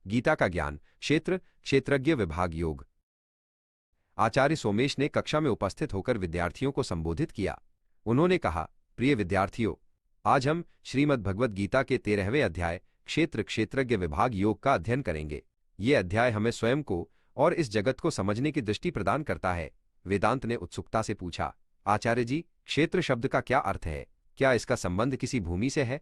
गीता का ज्ञान, क्षेत्र क्षेत्रज्ञ विभाग योग। आचार्य सोमेश ने कक्षा में उपस्थित होकर विद्यार्थियों को संबोधित किया। उन्होंने कहा, प्रिय विद्यार्थियों, आज हम श्रीमद् भगवद गीता के 13वें अध्याय क्षेत्र क्षेत्रज्ञ विभाग योग का अध्ययन करेंगे। ये अध्याय हमें स्वयं को और इस जगत को समझने की दृष्टि प्रदान करता है। वेदांत ने उत्सुकता से पूछा, आचार्य जी, क्षेत्र शब्द का क्या अर्थ है? क्या इसका संबंध किसी भूमि से है?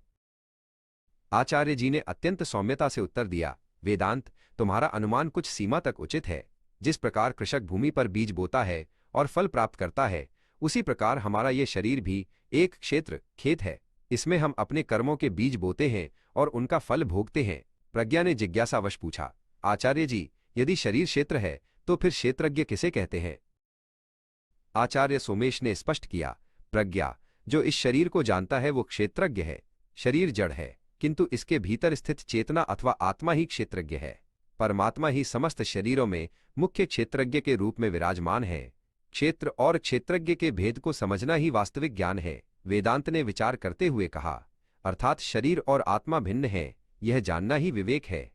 आचार्य जी ने अत्यंत सौम्यता से उत्तर दिया, वेदांत, तुम्हारा अनुमान कुछ सीमा तक उचित है। जिस प्रकार कृषक भूमि पर बीज बोता है और फल प्राप्त करता है, उसी प्रकार हमारा ये शरीर भी एक क्षेत्र खेत है। इसमें हम अपने कर्मों के बीज बोते हैं और उनका फल भोगते हैं। प्रज्ञा ने जिज्ञासावश पूछा, आचार्य जी, यदि शरीर क्षेत्र है तो फिर क्षेत्रज्ञ किसे कहते हैं? आचार्य सोमेश ने स्पष्ट किया, प्रज्ञा, जो इस शरीर को जानता है वो क्षेत्रज्ञ है। शरीर जड़ है, किंतु इसके भीतर स्थित चेतना अथवा आत्मा ही क्षेत्रज्ञ है। परमात्मा ही समस्त शरीरों में मुख्य क्षेत्रज्ञ के रूप में विराजमान है। क्षेत्र और क्षेत्रज्ञ के भेद को समझना ही वास्तविक ज्ञान है। वेदांत ने विचार करते हुए कहा, अर्थात शरीर और आत्मा भिन्न है, यह जानना ही विवेक है।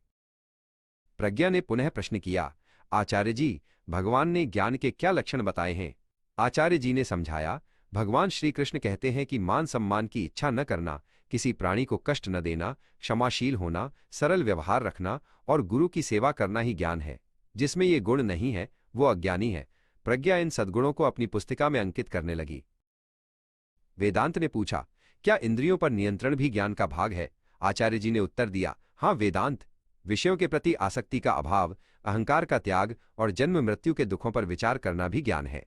प्रज्ञा ने पुनः प्रश्न किया, आचार्य जी, भगवान ने ज्ञान के क्या लक्षण बताए हैं? आचार्य जी ने समझाया, भगवान श्री कृष्ण कहते हैं कि मान सम्मान की इच्छा न करना, किसी प्राणी को कष्ट न देना, क्षमाशील होना, सरल व्यवहार रखना और गुरु की सेवा करना ही ज्ञान है। जिसमें ये गुण नहीं है वो अज्ञानी है। प्रज्ञा इन सद्गुणों को अपनी पुस्तिका में अंकित करने लगी। वेदांत ने पूछा, क्या इंद्रियों पर नियंत्रण भी ज्ञान का भाग है? आचार्य जी ने उत्तर दिया, हाँ वेदांत, विषयों के प्रति आसक्ति का अभाव, अहंकार का त्याग और जन्म मृत्यु के दुखों पर विचार करना भी ज्ञान है।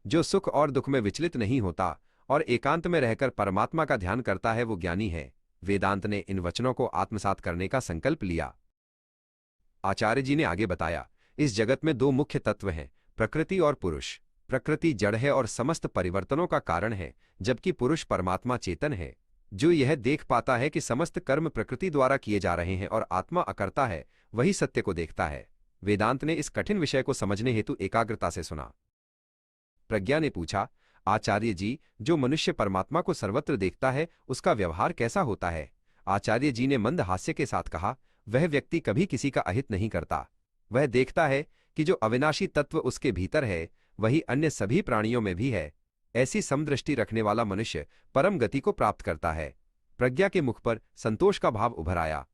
जो सुख और दुख में विचलित नहीं होता और एकांत में रहकर परमात्मा का ध्यान करता है वो ज्ञानी है। वेदांत ने इन वचनों को आत्मसात करने का संकल्प लिया। आचार्य जी ने आगे बताया, इस जगत में दो मुख्य तत्व हैं, प्रकृति और पुरुष। प्रकृति जड़ है और समस्त परिवर्तनों का कारण है, जबकि पुरुष परमात्मा चेतन है, जो यह देख पाता है कि समस्त कर्म प्रकृति द्वारा किए जा रहे हैं और आत्मा अकर्ता है, वही सत्य को देखता है। वेदांत ने इस कठिन विषय को समझने हेतु एकाग्रता से सुना। प्रज्ञा ने पूछा, आचार्य जी, जो मनुष्य परमात्मा को सर्वत्र देखता है उसका व्यवहार कैसा होता है? आचार्य जी ने मंद हास्य के साथ कहा, वह व्यक्ति कभी किसी का अहित नहीं करता। वह देखता है कि जो अविनाशी तत्व उसके भीतर है वही अन्य सभी प्राणियों में भी है। ऐसी समदृष्टि रखने वाला मनुष्य परम गति को प्राप्त करता है। प्रज्ञा के मुख पर संतोष का भाव उभर आया।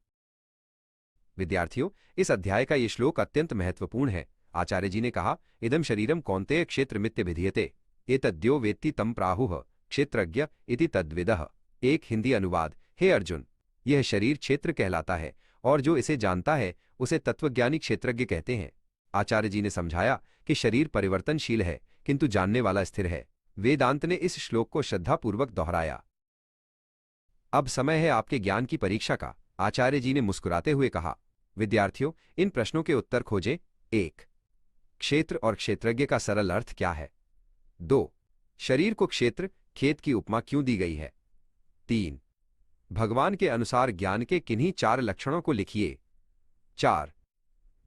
विद्यार्थियों, इस अध्याय का ये श्लोक अत्यंत महत्वपूर्ण है। आचार्य जी ने कहा, इदम शरीरम कौन्तेय क्षेत्रमित्य विधीयते एतद्यो वेत्ति तम प्राहुः क्षेत्रज्ञ इति तद्विदः। एक हिंदी अनुवाद, हे अर्जुन, यह शरीर क्षेत्र कहलाता है और जो इसे जानता है उसे तत्वज्ञानी क्षेत्रज्ञ कहते हैं। आचार्य जी ने समझाया कि शरीर परिवर्तनशील है किंतु जानने वाला स्थिर है। वेदांत ने इस श्लोक को श्रद्धापूर्वक दोहराया। अब समय है आपके ज्ञान की परीक्षा का। आचार्य जी ने मुस्कुराते हुए कहा, विद्यार्थियों, इन प्रश्नों के उत्तर खोजें। 1. क्षेत्र और क्षेत्रज्ञ का सरल अर्थ क्या है? 2. शरीर को क्षेत्र खेत की उपमा क्यों दी गई है? 3. भगवान के अनुसार ज्ञान के किन्हीं 4 लक्षणों को लिखिए। 4.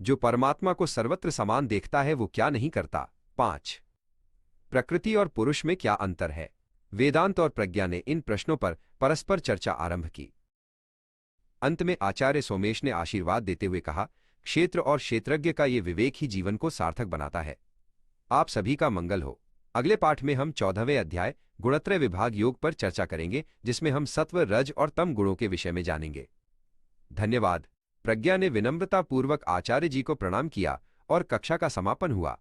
जो परमात्मा को सर्वत्र समान देखता है वो क्या नहीं करता? 5. प्रकृति और पुरुष में क्या अंतर है? वेदांत और प्रज्ञा ने इन प्रश्नों पर परस्पर चर्चा आरंभ की। अंत में आचार्य सोमेश ने आशीर्वाद देते हुए कहा, क्षेत्र और क्षेत्रज्ञ का ये विवेक ही जीवन को सार्थक बनाता है। आप सभी का मंगल हो। अगले पाठ में हम 14वें अध्याय गुणत्रय विभाग योग पर चर्चा करेंगे, जिसमें हम सत्व, रज और तम गुणों के विषय में जानेंगे। धन्यवाद। प्रज्ञा ने विनम्रतापूर्वक आचार्य जी को प्रणाम किया और कक्षा का समापन हुआ।